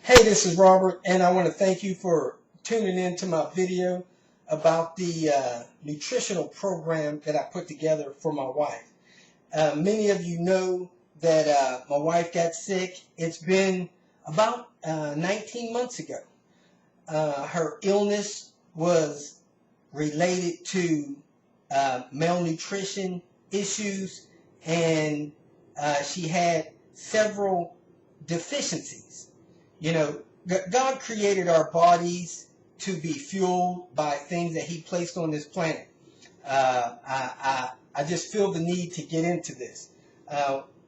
Hey, this is Robert, and I want to thank you for tuning in to my video about the nutritional program that I put together for my wife. Many of you know that my wife got sick. It's been about 19 months ago. Her illness was related to malnutrition issues, and she had several deficiencies. You know, God created our bodies to be fueled by things that He placed on this planet. I just feel the need to get into this.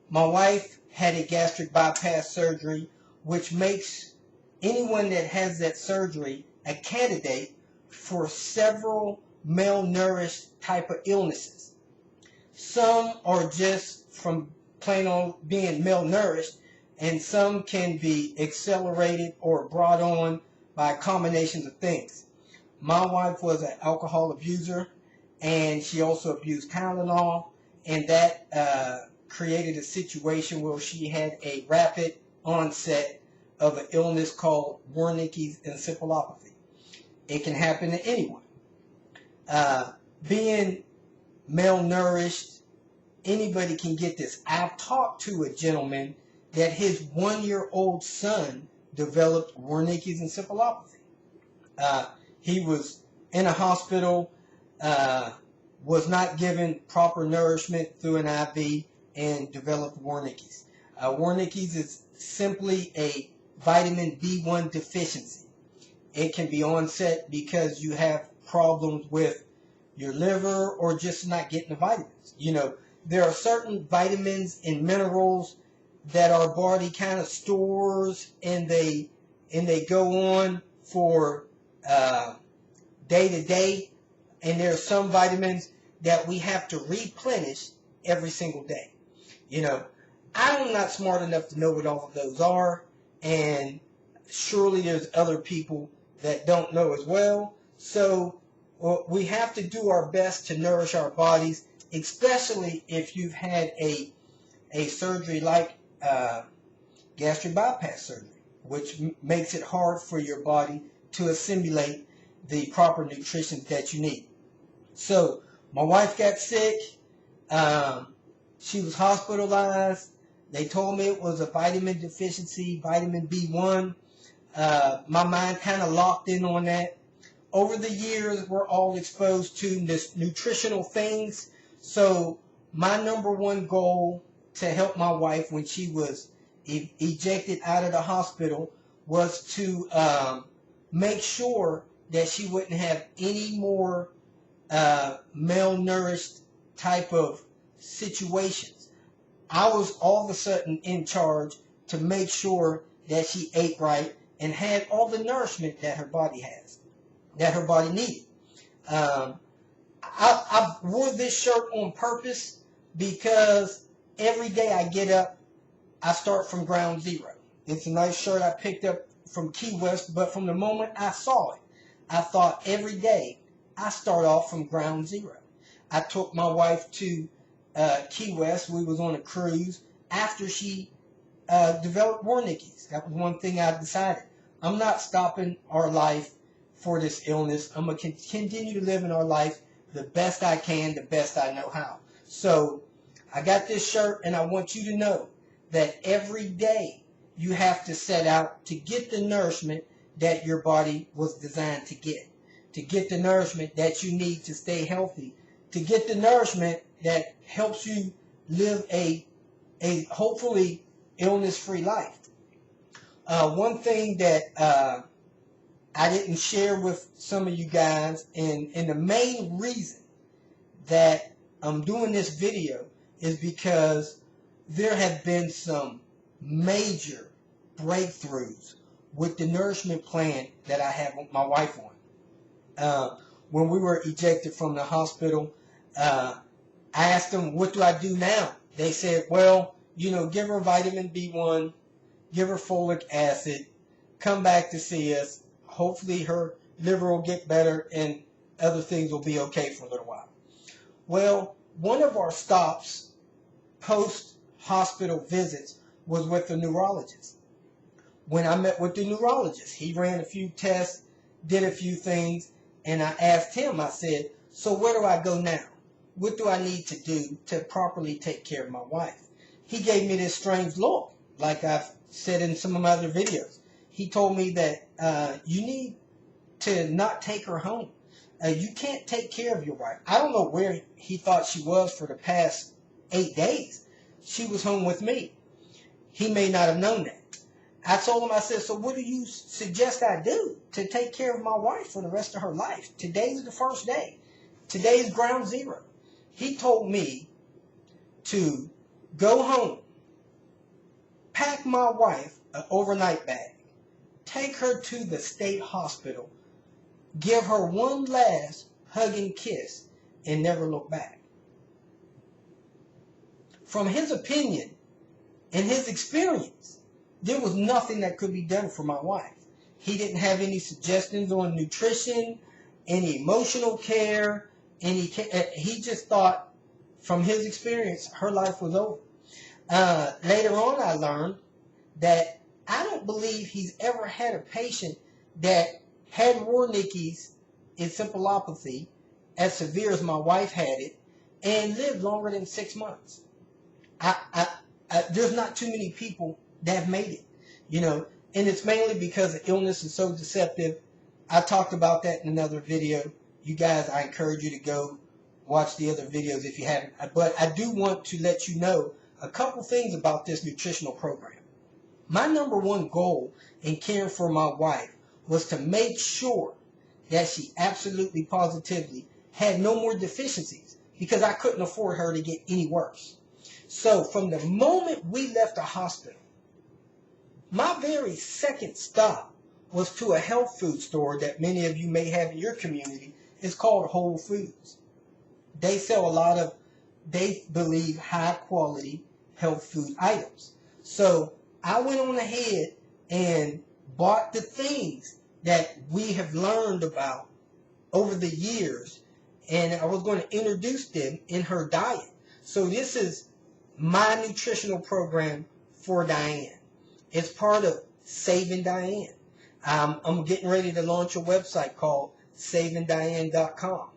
My wife had a gastric bypass surgery, which makes anyone that has that surgery a candidate for several malnourished type of illnesses. Some are just from plain on being malnourished, and some can be accelerated or brought on by combinations of things. My wife was an alcohol abuser, and she also abused Tylenol, and that created a situation where she had a rapid onset of an illness called Wernicke's encephalopathy. It can happen to anyone. Being malnourished, anybody can get this. I've talked to a gentleman that his 1-year-old son developed Wernicke's encephalopathy. He was in a hospital, was not given proper nourishment through an IV, and developed Wernicke's. Wernicke's is simply a vitamin B1 deficiency. It can be onset because you have problems with your liver or just not getting the vitamins. You know, there are certain vitamins and minerals that our body kind of stores, and they go on for day to day, and there are some vitamins that we have to replenish every single day. You know, I'm not smart enough to know what all of those are, and surely there's other people that don't know as well. So we have to do our best to nourish our bodies, especially if you've had a surgery like gastric bypass surgery, which makes it hard for your body to assimilate the proper nutrition that you need. So my wife got sick. She was hospitalized. They told me it was a vitamin deficiency, vitamin B1. My mind kind of locked in on that. Over the years, we're all exposed to this nutritional things. So my number one goal to help my wife when she was ejected out of the hospital was to make sure that she wouldn't have any more malnourished type of situations. I was all of a sudden in charge to make sure that she ate right and had all the nourishment that her body has, that her body needed. I wore this shirt on purpose because every day I get up, I start from ground zero. It's a nice shirt I picked up from Key West, but from the moment I saw it, I thought every day I start off from ground zero. I took my wife to Key West. We was on a cruise after she developed Wernicke's. That was one thing I decided. I'm not stopping our life for this illness. I'm going to continue to live in our life the best I can, the best I know how. So I got this shirt, and I want you to know that every day you have to set out to get the nourishment that your body was designed to get the nourishment that you need to stay healthy, to get the nourishment that helps you live a hopefully illness-free life. One thing that I didn't share with some of you guys, and the main reason that I'm doing this video is because there have been some major breakthroughs with the nourishment plan that I have with my wife on. When we were ejected from the hospital, I asked them, what do I do now? They said, well, you know, give her vitamin B1, give her folic acid, come back to see us. Hopefully her liver will get better and other things will be okay for a little while. Well, one of our stops post-hospital visits was with a neurologist. when I met with the neurologist. He ran a few tests, did a few things, and I asked him, I said, so where do I go now? What do I need to do to properly take care of my wife? He gave me this strange look, like I've said in some of my other videos. He told me that you need to not take her home. You can't take care of your wife. I don't know where he thought she was for the past 8 days. She was home with me. He may not have known that. I told him, I said, so what do you suggest I do to take care of my wife for the rest of her life? Today's the first day. Today's ground zero. He told me to go home, pack my wife an overnight bag, take her to the state hospital, give her one last hug and kiss, and never look back. From his opinion and his experience, there was nothing that could be done for my wife. He didn't have any suggestions on nutrition, any emotional care, he just thought, from his experience, her life was over. Later on, I learned that I don't believe he's ever had a patient that had Wernicke's encephalopathy, as severe as my wife had it, and lived longer than 6 months. There's not too many people that have made it, and it's mainly because the illness is so deceptive. I talked about that in another video. You guys, I encourage you to go watch the other videos if you haven't. But I do want to let you know a couple things about this nutritional program. My number one goal in caring for my wife was to make sure that she absolutely positively had no more deficiencies, because I couldn't afford her to get any worse. So from the moment we left the hospital, my very second stop was to a health food store that many of you may have in your community. It's called Whole Foods. They sell a lot of, they believe, high quality health food items. So I went on ahead and bought the things that we have learned about over the years, and I was going to introduce them in her diet. So this is my nutritional program for Diane. It's part of Saving Diane. I'm getting ready to launch a website called savingdiane.com.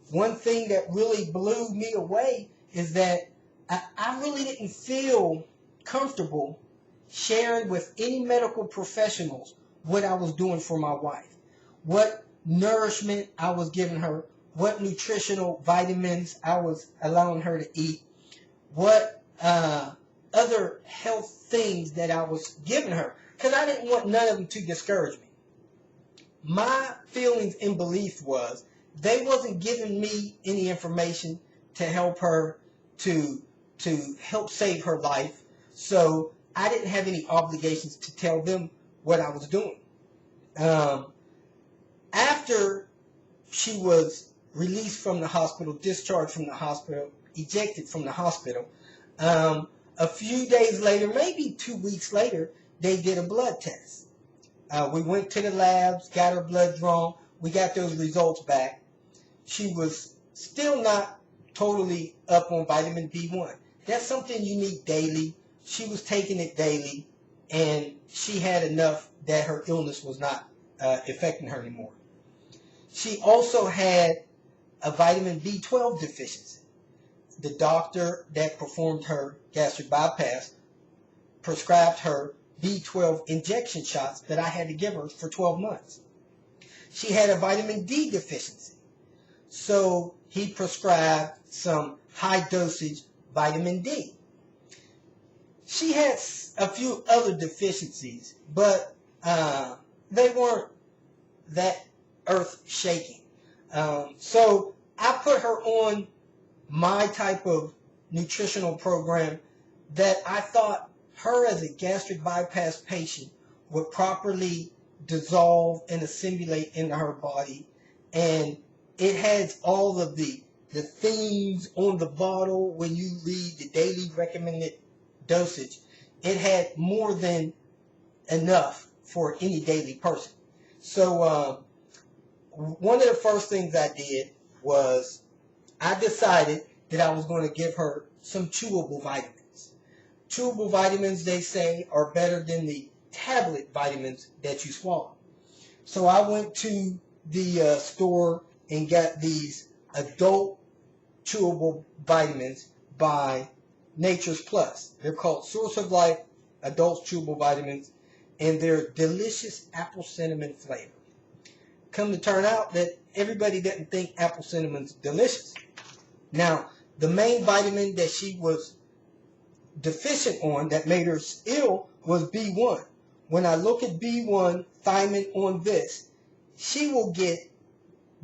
One thing that really blew me away is that I really didn't feel comfortable sharing with any medical professionals what I was doing for my wife, what nourishment I was giving her, what nutritional vitamins I was allowing her to eat, what other health things that I was giving her, because I didn't want none of them to discourage me. My feelings and belief was they wasn't giving me any information to help her to help save her life, so I didn't have any obligations to tell them what I was doing. After she was released from the hospital, discharged from the hospital, ejected from the hospital, a few days later, maybe 2 weeks later, they did a blood test. We went to the labs, got her blood drawn. We got those results back. She was still not totally up on vitamin B1. That's something you need daily. She was taking it daily, and she had enough that her illness was not affecting her anymore. She also had a vitamin B12 deficiency. The doctor that performed her gastric bypass prescribed her B12 injection shots that I had to give her for 12 months. She had a vitamin D deficiency, so he prescribed some high dosage vitamin D. She had a few other deficiencies, but they weren't that earth-shaking. So I put her on my type of nutritional program that I thought her as a gastric bypass patient would properly dissolve and assimilate into her body. And it has all of the things on the bottle when you read the daily recommended dosage. It had more than enough for any daily person. So one of the first things I did was I decided that I was going to give her some chewable vitamins. Chewable vitamins, they say, are better than the tablet vitamins that you swallow. So I went to the store and got these adult chewable vitamins by Nature's Plus. They're called Source of Life Adult Chewable Vitamins, and they're delicious apple cinnamon flavor. Come to turn out that everybody didn't think apple cinnamon's delicious. Now, the main vitamin that she was deficient on that made her ill was B1. When I look at B1 thiamine on this, she will get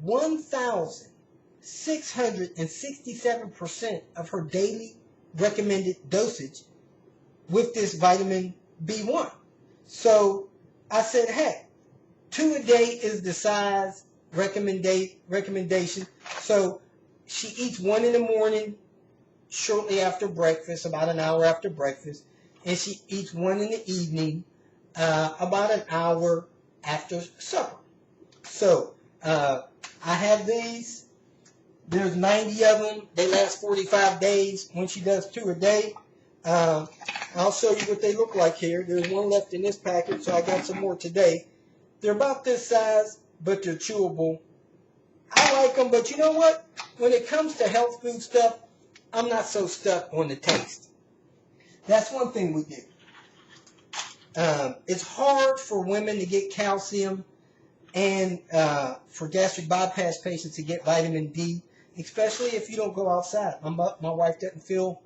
1,667% of her daily recommended dosage with this vitamin B1. So I said, hey, 2 a day is the size recommendation. So she eats 1 in the morning shortly after breakfast, about an hour after breakfast, and she eats 1 in the evening about an hour after supper. So I have these. There's 90 of them. They last 45 days when she does 2 a day. I'll show you what they look like here. There's 1 left in this package, so I got some more today. They're about this size, but they're chewable. I like them, but you know what? When it comes to health food stuff, I'm not so stuck on the taste. That's one thing we do. It's hard for women to get calcium and for gastric bypass patients to get vitamin D, especially if you don't go outside. My wife doesn't feel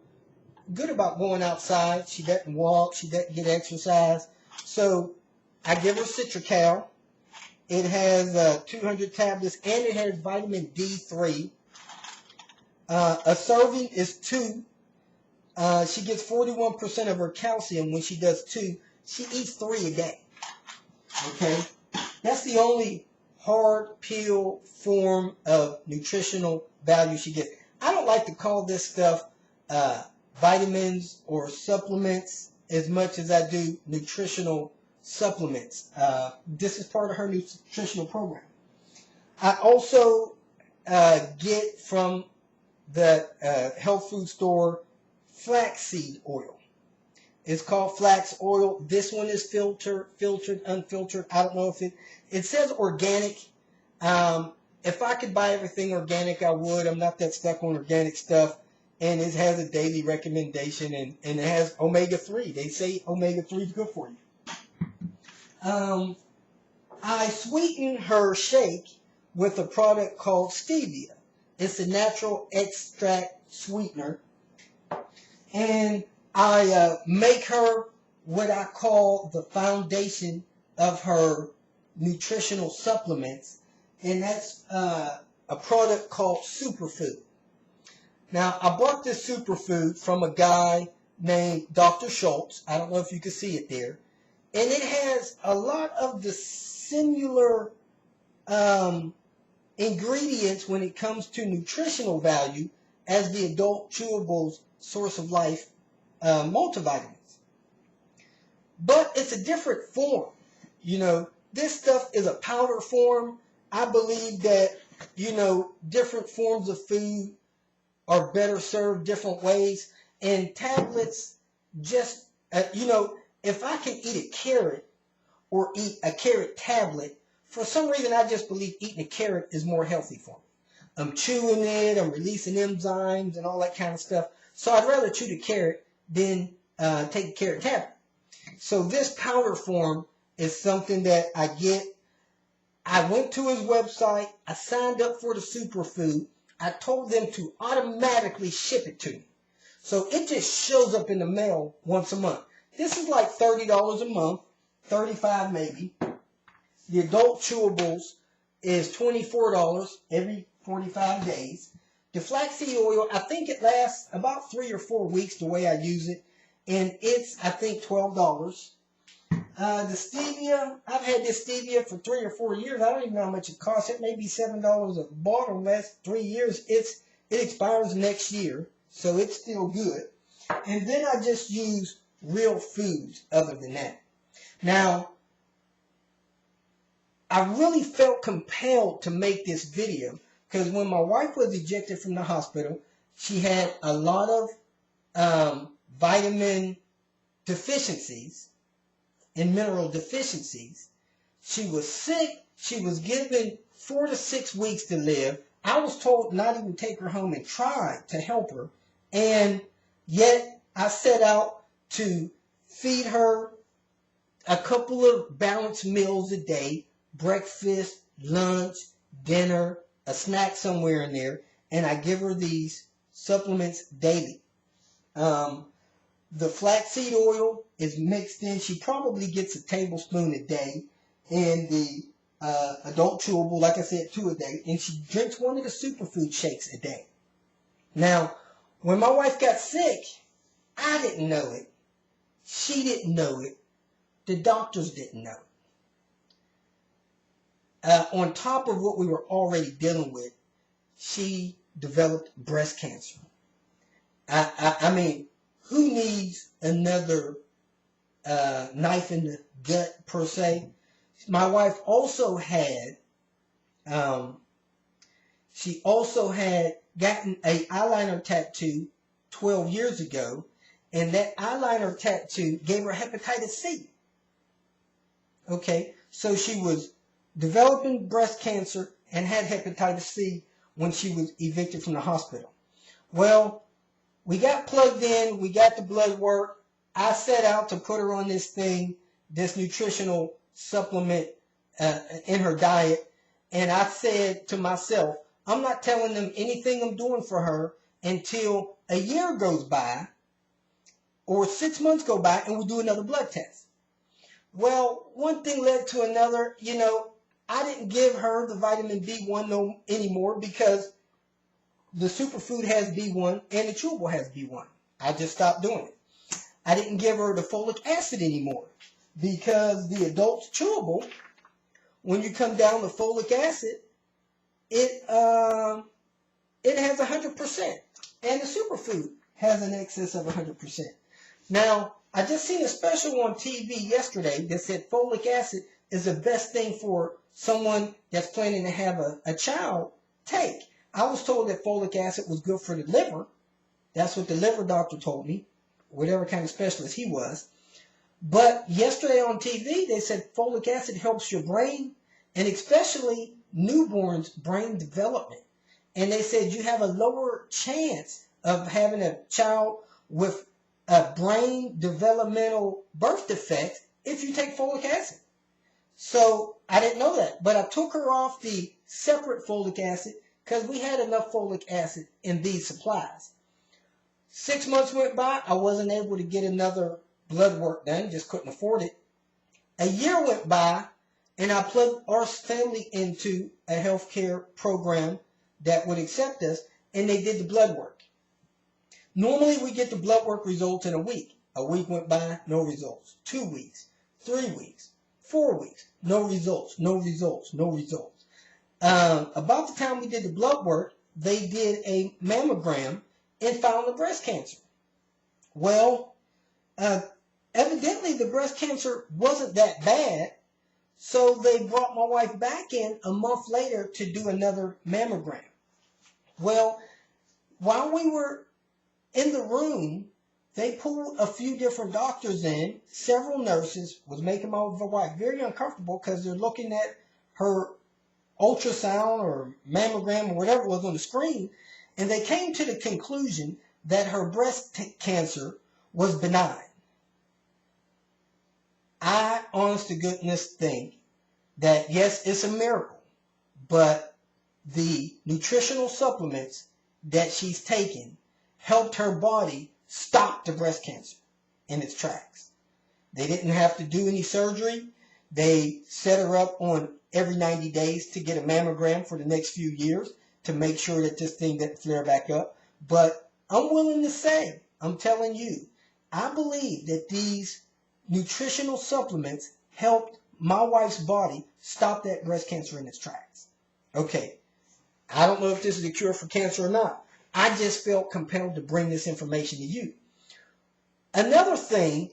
good about going outside. She doesn't walk. She doesn't get exercise. So I give her Citracal. It has 200 tablets, and it has vitamin D3. A serving is 2. She gets 41% of her calcium when she does 2. She eats 3 a day. Okay? That's the only hard pill form of nutritional value she gets. I don't like to call this stuff vitamins or supplements as much as I do nutritional supplements. This is part of her nutritional program. I also get from the health food store flaxseed oil. It's called flax oil. This one is filtered, unfiltered. I don't know if it says organic. If I could buy everything organic, I would. I'm not that stuck on organic stuff. And it has a daily recommendation, and it has omega-3. They say omega-3 is good for you. I sweeten her shake with a product called stevia. It's a natural extract sweetener. And I make her what I call the foundation of her nutritional supplements. And that's a product called Superfood. Now, I bought this Superfood from a guy named Dr. Schultz. I don't know if you can see it there. And it has a lot of the similar ingredients when it comes to nutritional value as the adult chewables Source of Life multivitamins. But it's a different form. You know, this stuff is a powder form. I believe that, you know, different forms of food are better served different ways. And tablets just, you know, if I can eat a carrot or eat a carrot tablet, for some reason I just believe eating a carrot is more healthy for me. I'm chewing it, I'm releasing enzymes and all that kind of stuff. So I'd rather chew the carrot than take a carrot tablet. So this powder form is something that I get. I went to his website. I signed up for the Superfood. I told them to automatically ship it to me. So it just shows up in the mail once a month. This is like $30 a month, $35 maybe. The adult chewables is $24 every 45 days. The flaxseed oil, I think it lasts about 3 or 4 weeks the way I use it. And it's, I think, $12. The stevia, I've had this stevia for 3 or 4 years. I don't even know how much it costs. It may be $7 a bottle. Last 3 years. It expires next year, so it's still good. And then I just use real foods other than that. Now, I really felt compelled to make this video because when my wife was ejected from the hospital, she had a lot of vitamin deficiencies and mineral deficiencies. She was sick. She was given 4 to 6 weeks to live. I was told not even take her home and try to help her. And yet I set out to feed her a couple of balanced meals a day, breakfast, lunch, dinner, a snack somewhere in there, and I give her these supplements daily. The flaxseed oil is mixed in. She probably gets a tablespoon a day, and the adult chewable, like I said, 2 a day, and she drinks one of the superfood shakes a day. Now, when my wife got sick, I didn't know it. She didn't know it. The doctors didn't know it. On top of what we were already dealing with, she developed breast cancer. I mean, who needs another knife in the gut, per se? My wife also had, she also had gotten an eyeliner tattoo 12 years ago, and that eyeliner tattoo gave her hepatitis C. Okay, so she was developing breast cancer and had hepatitis C when she was evicted from the hospital. Well, we got plugged in, we got the blood work. I set out to put her on this thing, this nutritional supplement in her diet, and I said to myself, I'm not telling them anything I'm doing for her until a year goes by or 6 months go by and we'll do another blood test. Well, one thing led to another. You know, I didn't give her the vitamin B1 anymore because the superfood has B1 and the chewable has B1. I just stopped doing it. I didn't give her the folic acid anymore because the adult chewable, when you come down to folic acid, it has 100%, and the superfood has an excess of 100%. Now, I just seen a special on TV yesterday that said folic acid is the best thing for someone that's planning to have a child take. I was told that folic acid was good for the liver. That's what the liver doctor told me, whatever kind of specialist he was. But yesterday on TV, they said folic acid helps your brain, and especially newborns' brain development. And they said you have a lower chance of having a child with a brain developmental birth defect if you take folic acid. So I didn't know that, but I took her off the separate folic acid because we had enough folic acid in these supplies. 6 months went by, I wasn't able to get another blood work done, just couldn't afford it. A year went by, and I plugged our family into a healthcare program that would accept us, and they did the blood work. Normally, we get the blood work results in a week. A week went by, no results. 2 weeks, 3 weeks, 4 weeks, no results, no results, no results. About the time we did the blood work, they did a mammogram and found the breast cancer. Well, evidently the breast cancer wasn't that bad, so they brought my wife back in a month later to do another mammogram. Well, while we were in the room, they pulled a few different doctors in, several nurses, was making my wife very uncomfortable because they're looking at her ultrasound or mammogram or whatever it was on the screen, and they came to the conclusion that her breast cancer was benign. I, honest to goodness, think that, yes, it's a miracle, but the nutritional supplements that she's taken helped her body stop the breast cancer in its tracks. They didn't have to do any surgery. They set her up on every 90 days to get a mammogram for the next few years to make sure that this thing didn't flare back up. But I'm willing to say, I'm telling you, I believe that these nutritional supplements helped my wife's body stop that breast cancer in its tracks. Okay, I don't know if this is a cure for cancer or not. I just felt compelled to bring this information to you. Another thing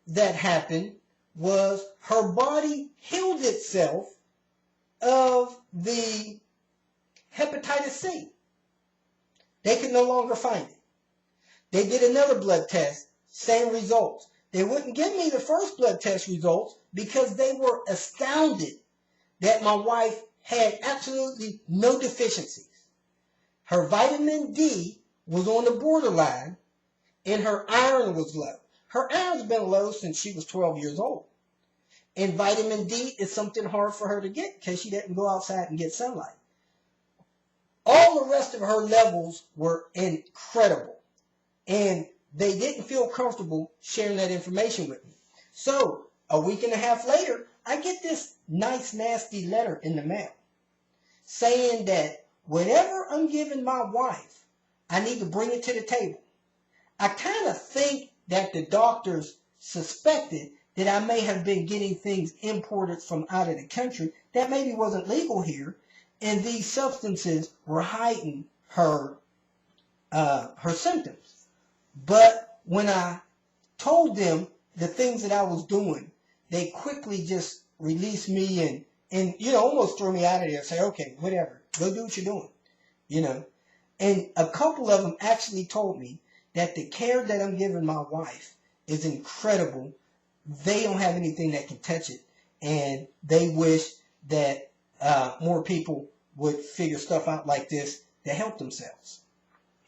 that happened was her body healed itself of the hepatitis C. They could no longer find it. They did another blood test, same results. They wouldn't give me the first blood test results because they were astounded that my wife had absolutely no deficiencies. Her vitamin D was on the borderline, and her iron was low. Her iron's been low since she was 12 years old. And vitamin D is something hard for her to get because she didn't go outside and get sunlight. All the rest of her levels were incredible. And they didn't feel comfortable sharing that information with me. So, a week and a half later, I get this nice, nasty letter in the mail saying that whatever I'm giving my wife, I need to bring it to the table. I kind of think that the doctors suspected that I may have been getting things imported from out of the country that maybe wasn't legal here, and these substances were hiding her symptoms. But when I told them the things that I was doing, they quickly just released me and almost threw me out of there and say, okay, whatever, go do what you're doing, And a couple of them actually told me that the care that I'm giving my wife is incredible. They don't have anything that can touch it, and they wish that more people would figure stuff out like this to help themselves.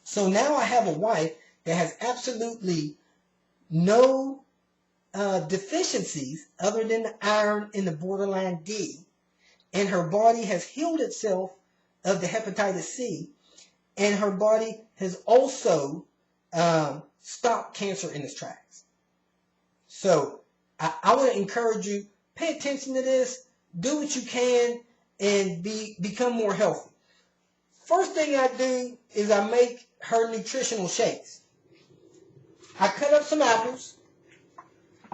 So now I have a wife that has absolutely no deficiencies other than the iron in the borderline D, and her body has healed itself of the hepatitis C, and her body has also stopped cancer in its tracks. So I want to encourage you, pay attention to this, do what you can, and become more healthy. First thing I do is I make her nutritional shakes. I cut up some apples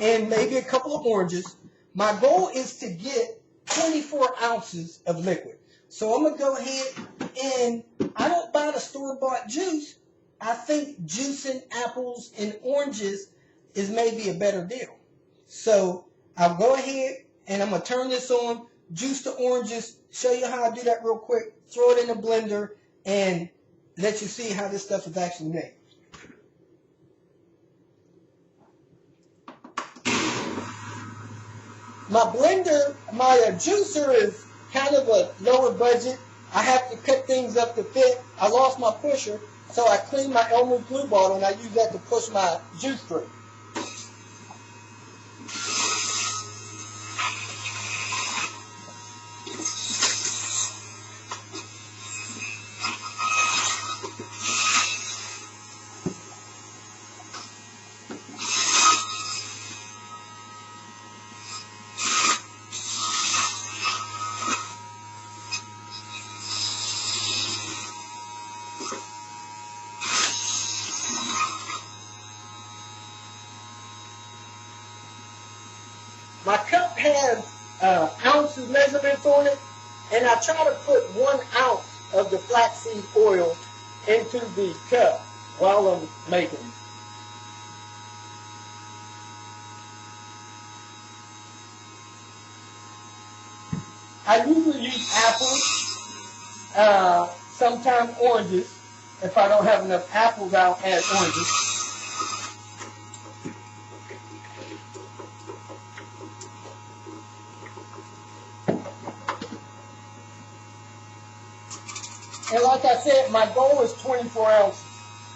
and maybe a couple of oranges. My goal is to get 24 ounces of liquid. So I'm going to go ahead and I don't buy the store-bought juice. I think juicing apples and oranges is maybe a better deal. So I'll go ahead and I'm going to turn this on, juice the oranges, show you how I do that real quick, throw it in a blender, and let you see how this stuff is actually made. My blender, my juicer is kind of a lower budget. I have to cut things up to fit. I lost my pusher, so I cleaned my Elmer's Blue Bottle and I use that to push my juice through. My cup has ounces measurements on it, and I try to put 1 ounce of the flaxseed oil into the cup while I'm making it. I usually use apples, sometimes oranges. If I don't have enough apples, I'll add oranges. And like I said, my goal is 24 ounces.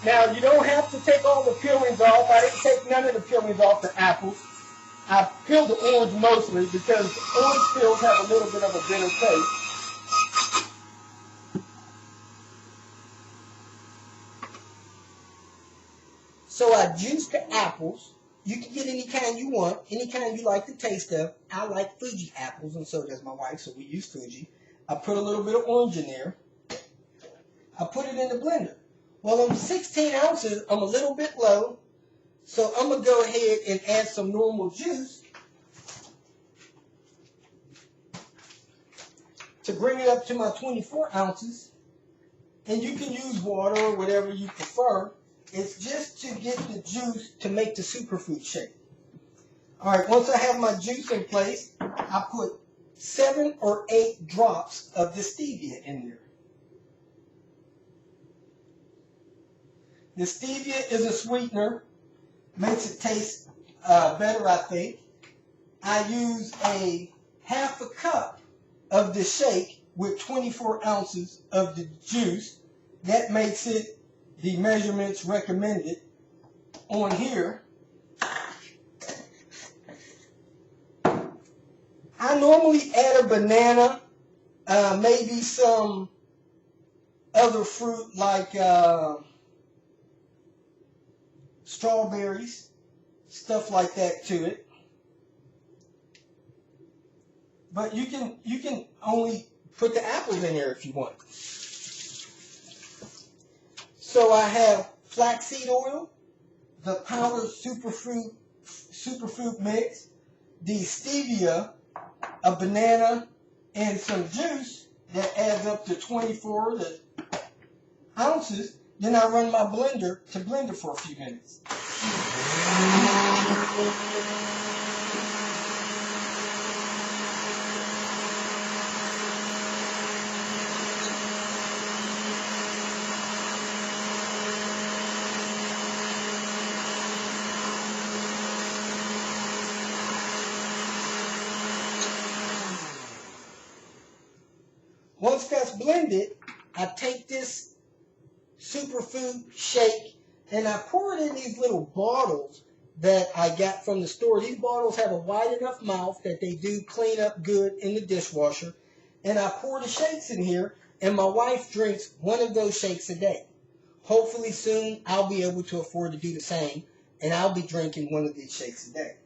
Now, you don't have to take all the peelings off. I didn't take none of the peelings off the apples. I peeled the orange mostly because orange peels have a little bit of a bitter taste. So I juiced the apples. You can get any kind you want, any kind you like the taste of. I like Fuji apples, and so does my wife, so we use Fuji. I put a little bit of orange in there. I put it in the blender. Well, on 16 ounces, I'm a little bit low, so I'm going to go ahead and add some normal juice to bring it up to my 24 ounces. And you can use water or whatever you prefer. It's just to get the juice to make the superfood shake. All right, once I have my juice in place, I put 7 or 8 drops of the stevia in there. The stevia is a sweetener, makes it taste better, I think. I use a half a cup of the shake with 24 ounces of the juice. That makes it the measurements recommended on here. I normally add a banana, maybe some other fruit like strawberries, stuff like that to it. But you can only put the apples in there if you want. So I have flaxseed oil, the powdered superfood mix, the stevia, a banana, and some juice that adds up to 24 ounces. Then I run my blender to blend it for a few minutes. Once that's blended, I take this superfood shake and I pour it in these little bottles that I got from the store. These bottles have a wide enough mouth that they do clean up good in the dishwasher. And I pour the shakes in here, and my wife drinks one of those shakes a day. Hopefully soon I'll be able to afford to do the same, and I'll be drinking one of these shakes a day.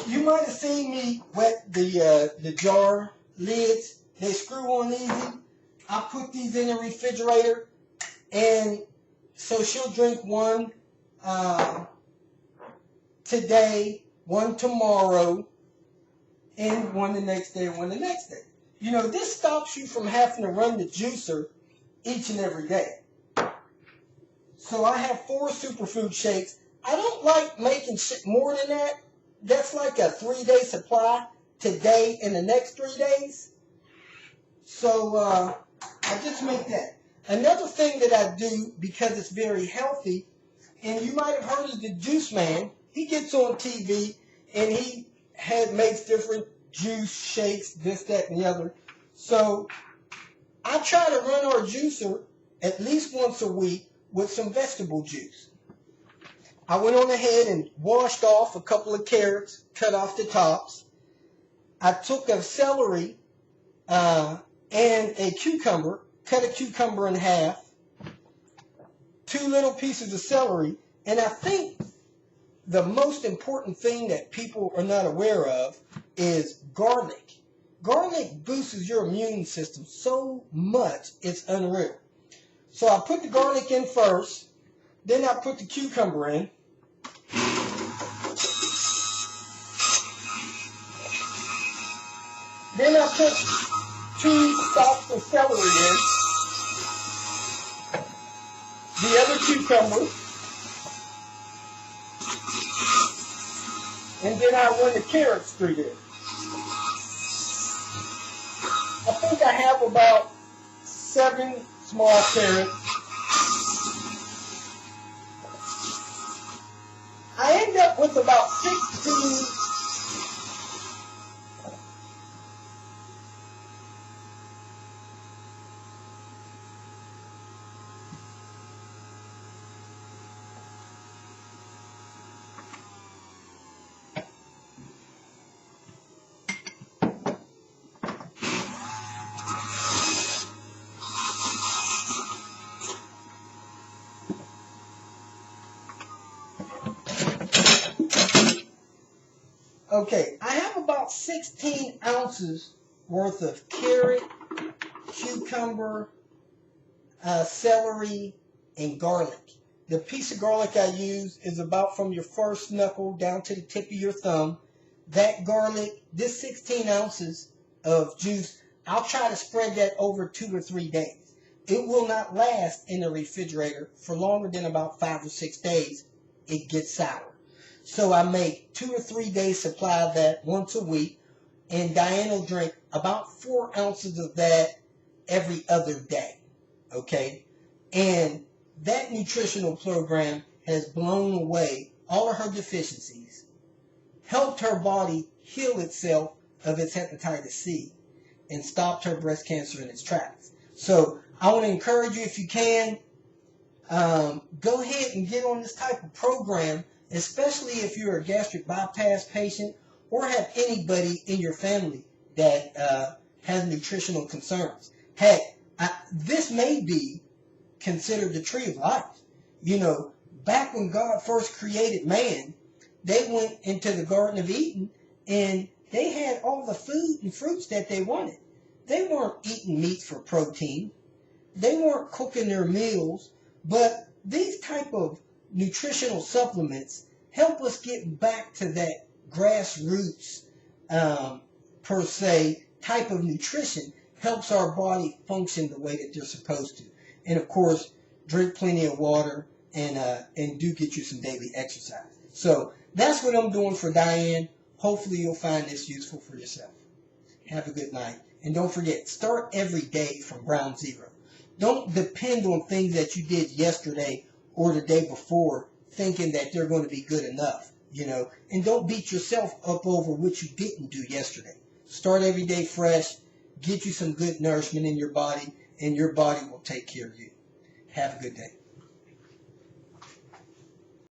You might have seen me wet the jar lids. They screw on easy. I put these in the refrigerator, and so she'll drink one today, one tomorrow, and one the next day, and one the next day. You know, this stops you from having to run the juicer each and every day. So I have 4 superfood shakes. I don't like making more than that. That's like a 3-day supply today and the next 3 days. So I just make that. Another thing that I do, because it's very healthy, and you might have heard of the Juice Man. He gets on TV and he makes different juice shakes, this, that, and the other. So I try to run our juicer at least once a week with some vegetable juice. I went on ahead and washed off a couple of carrots, cut off the tops. I took a celery and a cucumber, cut a cucumber in half, 2 little pieces of celery, and I think the most important thing that people are not aware of is garlic. Garlic boosts your immune system so much, it's unreal. So I put the garlic in first, then I put the cucumber in. Then I put 2 stalks of celery in, the other cucumber, and then I run the carrots through there. I think I have about 7 small carrots. I end up with about 16 Okay, I have about 16 ounces worth of carrot, cucumber, celery, and garlic. The piece of garlic I use is about from your first knuckle down to the tip of your thumb. That garlic, this 16 ounces of juice, I'll try to spread that over 2 or 3 days. it will not last in the refrigerator for longer than about 5 or 6 days. It gets sour. So I make 2 or 3 days supply of that once a week, and Diane will drink about 4 ounces of that every other day. Okay? And that nutritional program has blown away all of her deficiencies, helped her body heal itself of its hepatitis C, and stopped her breast cancer in its tracks. So I want to encourage you, if you can, go ahead and get on this type of program, especially if you're a gastric bypass patient or have anybody in your family that has nutritional concerns. Heck, this may be considered the tree of life. You know, back when God first created man, they went into the Garden of Eden and they had all the food and fruits that they wanted. They weren't eating meat for protein. They weren't cooking their meals. But these type of nutritional supplements help us get back to that grassroots, per se, type of nutrition. Helps our body function the way that they're supposed to. And of course, drink plenty of water and do get you some daily exercise. So that's what I'm doing for Diane. Hopefully you'll find this useful for yourself. Have a good night. And don't forget, start every day from ground zero. Don't depend on things that you did yesterday or the day before thinking that they're going to be good enough, you know. And don't beat yourself up over what you didn't do yesterday. Start every day fresh. Get you some good nourishment in your body, and your body will take care of you. Have a good day.